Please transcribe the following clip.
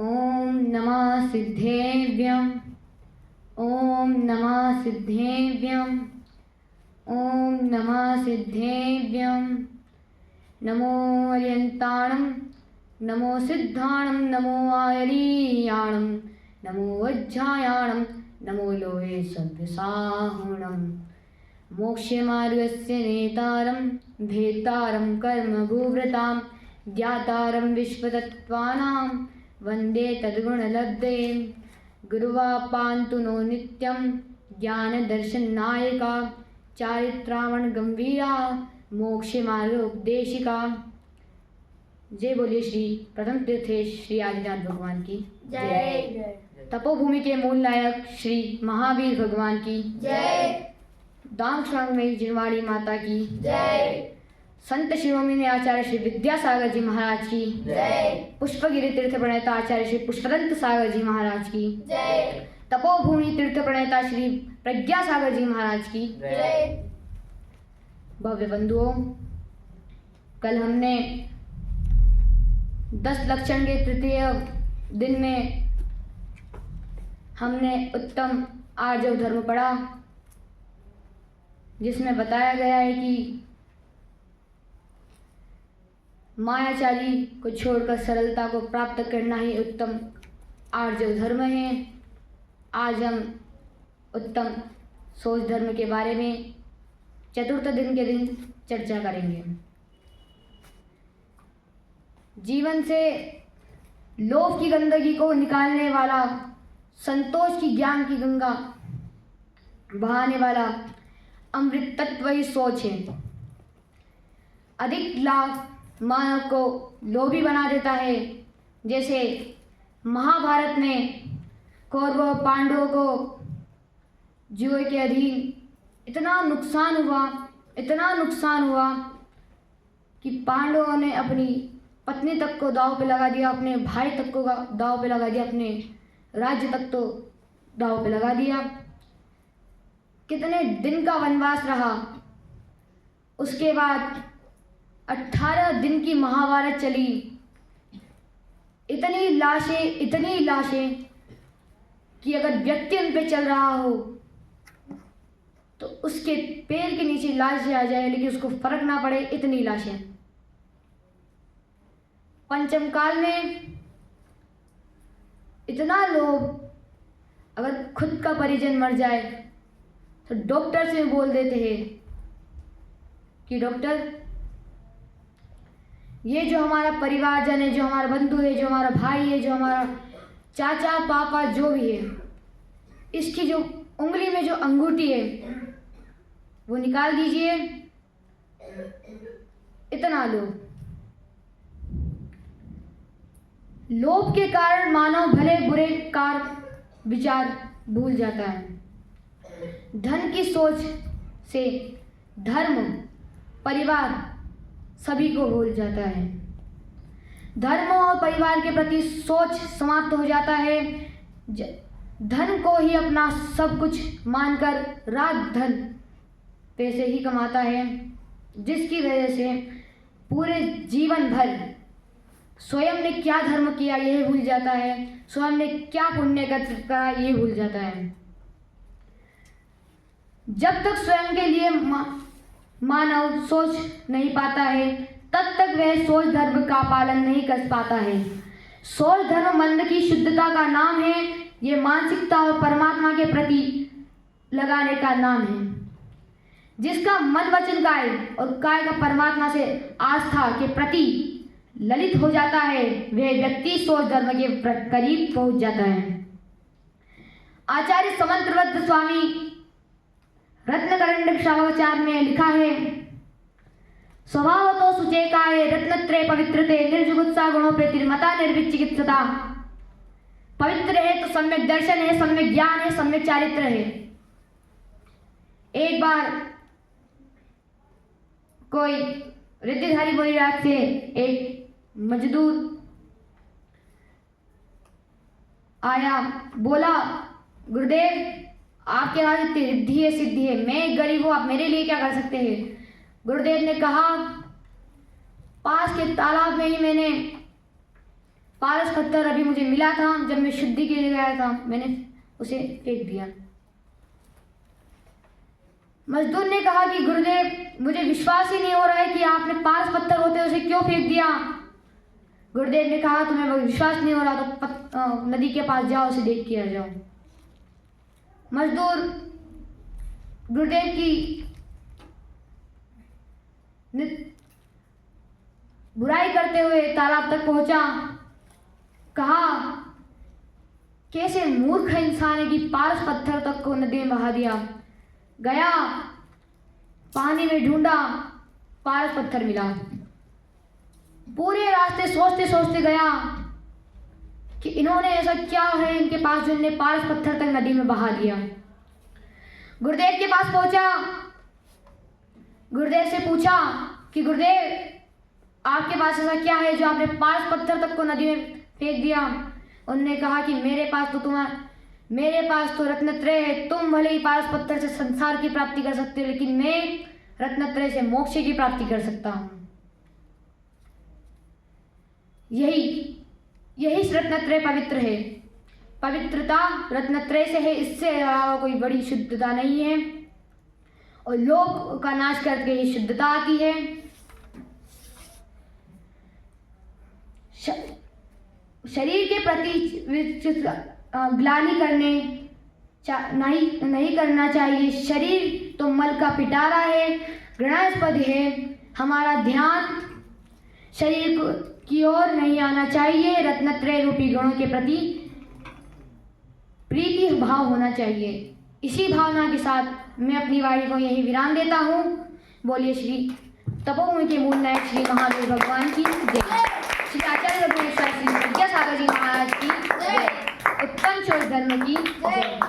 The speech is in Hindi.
ओम नमः सिद्धेभ्यं। ओम नमः सिद्धेभ्यं। ओम नमः सिद्धेभ्यं। नमो अर्यन्ताणं नमो सिद्धाणं नमो आयरीयाणं नमो वज्रायाणं नमो लोहे सव्यसाहुणं। मोक्षमार्गस्य नेतारं भेतारं कर्मभूभृतां ज्ञातारं विश्वतत्त्वानां वन्दे तद्गुणलब्धे। गुरुवापान्तु नो नित्यं ज्ञानदर्शननायका चारित्रावण गंभीरा मोक्षमार्ग उपदेशिका। जय बोलिए श्री प्रथम तीर्थेश श्री आदिनाथ भगवान की जय। तपोभूमि के मूल नायक श्री महावीर भगवान की जय। दांग में जिनवाड़ी माता की जय। संत शिरोमणि आचार्य श्री विद्यासागर जी महाराज की जय। पुष्पगिरि तीर्थ प्रणेता आचार्य श्री पुष्पदंत सागर जी महाराज की जय। तपोभूमि तीर्थ प्रणेता श्री प्रज्ञा सागर जी महाराज की जय। भव्य बंधुओं, कल हमने 10 लक्षण के तृतीय दिन में हमने उत्तम आर्जव धर्म पढ़ा, जिसमें बताया गया है कि मायाचारी को छोड़कर सरलता को प्राप्त करना ही उत्तम आर्जव धर्म है। आज हम उत्तम सोच धर्म के बारे में चतुर्थ दिन के दिन चर्चा करेंगे। जीवन से लोभ की गंदगी को निकालने वाला, संतोष की ज्ञान की गंगा बहाने वाला अमृत तत्व ही सोच है। अधिक लाभ मानव को लोभी बना देता है। जैसे महाभारत में कौरवों पांडवों को जुए के अधीन इतना नुकसान हुआ कि पांडवों ने अपनी पत्नी तक को दांव पे लगा दिया, अपने भाई तक को दांव पे लगा दिया, अपने राज्य तक तो दांव पे लगा दिया। कितने दिन का वनवास रहा। उसके बाद 18 दिन की महाभारत चली। इतनी लाशें कि अगर व्यक्ति उन पे चल रहा हो तो उसके पैर के नीचे लाश आ जाए लेकिन उसको फर्क ना पड़े, इतनी लाशें। पंचम काल में इतना लोभ, अगर खुद का परिजन मर जाए तो डॉक्टर से बोल देते हैं कि डॉक्टर, ये जो हमारा परिवारजन है, जो हमारा बंधु है, जो हमारा भाई है, जो हमारा चाचा पापा जो भी है, इसकी जो उंगली में जो अंगूठी है वो निकाल दीजिए। इतना लोभ के कारण मानव भले बुरे कार विचार भूल जाता है। धन की सोच से धर्म परिवार सभी को भूल जाता है। धर्म और परिवार के प्रति सोच समाप्त हो जाता है। धन को ही अपना सब कुछ मानकर रात धन पैसे ही कमाता है, जिसकी वजह से पूरे जीवन भर स्वयं ने क्या धर्म किया यह भूल जाता है, स्वयं ने क्या पुण्य करा ये भूल जाता है। जब तक स्वयं के लिए मानव सोच नहीं पाता है तब तक वह सोच धर्म का पालन नहीं कर पाता है। सोच धर्म मन की शुद्धता का नाम है। ये मानसिकता और परमात्मा के प्रति लगाने का नाम है। जिसका मन वचन काय और काय का परमात्मा से आस्था के प्रति ललित हो जाता है, वह व्यक्ति सोच धर्म के करीब पहुंच जाता है। आचार्य समंतव्रत स्वामी रत्नकरंड श्रावचार में लिखा है, स्वभाव तो सुचेकाय रत्नत्रय पवित्रते निर्जुगुत्सा गुणों प्रतिर्मता निर्विचिकित्सता। पवित्र है तो सम्यक दर्शन है, सम्यक ज्ञान है, सम्यक चारित्र है। एक बार कोई रिद्धिधारी मुनिराज से एक मजदूर आया, बोला, गुरुदेव आपके पास इतनी रिद्धि है, सिद्धि है, मैं गरीब हूं, आप मेरे लिए क्या कर सकते हैं। गुरुदेव ने कहा, पास के तालाब में ही मैंने पारस पत्थर अभी मुझे मिला था, जब मैं शुद्धि के लिए गया था मैंने उसे फेंक दिया। मजदूर ने कहा कि गुरुदेव मुझे विश्वास ही नहीं हो रहा है कि आपने पारस पत्थर होते उसे क्यों फेंक दिया। गुरुदेव ने कहा तुम्हें विश्वास नहीं हो रहा तो नदी के पास जाओ, उसे देख के आ जाओ। मजदूर गुरुदेव की बुराई करते हुए तालाब तक पहुंचा। कहा कैसे मूर्ख इंसान है कि पारस पत्थर तक को नदी में बहा दिया। गया पानी में ढूंढा, पारस पत्थर मिला। पूरे रास्ते सोचते सोचते गया कि इन्होंने ऐसा क्या है इनके पास जो इन्हें पारस पत्थर तक नदी में बहा दिया। गुरुदेव के पास पहुंचा, गुरुदेव से पूछा कि गुरुदेव आपके पास ऐसा क्या है जो आपने पारस पत्थर तक को नदी में फेंक दिया। उन्होंने कहा कि मेरे पास तो रत्नत्रय है। तुम भले ही पारस पत्थर से संसार की प्राप्ति कर सकते हो, लेकिन मैं रत्नत्रय से मोक्ष की प्राप्ति कर सकता हूँ। यही रत्नत्रय पवित्र है। पवित्रता रत्नत्रय से है, इससे अलावा कोई बड़ी शुद्धता नहीं है। और लोक का नाश करके ये शुद्धता आती है। शरीर के प्रति ग्लानि नहीं करना चाहिए। शरीर तो मल का पिटारा है, घृणास्पद है। हमारा ध्यान शरीर की ओर नहीं आना चाहिए। रत्नत्रय रूपी गुणों के प्रति प्रीति भाव होना चाहिए। इसी भावना के साथ मैं अपनी वाणी को यही विराम देता हूँ। बोलिए श्री तपोवन के मूल नायक श्री महादेव भगवान की जय। श्री आचार्य रघुवेश्वर श्री विद्यासागर जी महाराज की जय। उत्तम चोर धर्म की जय।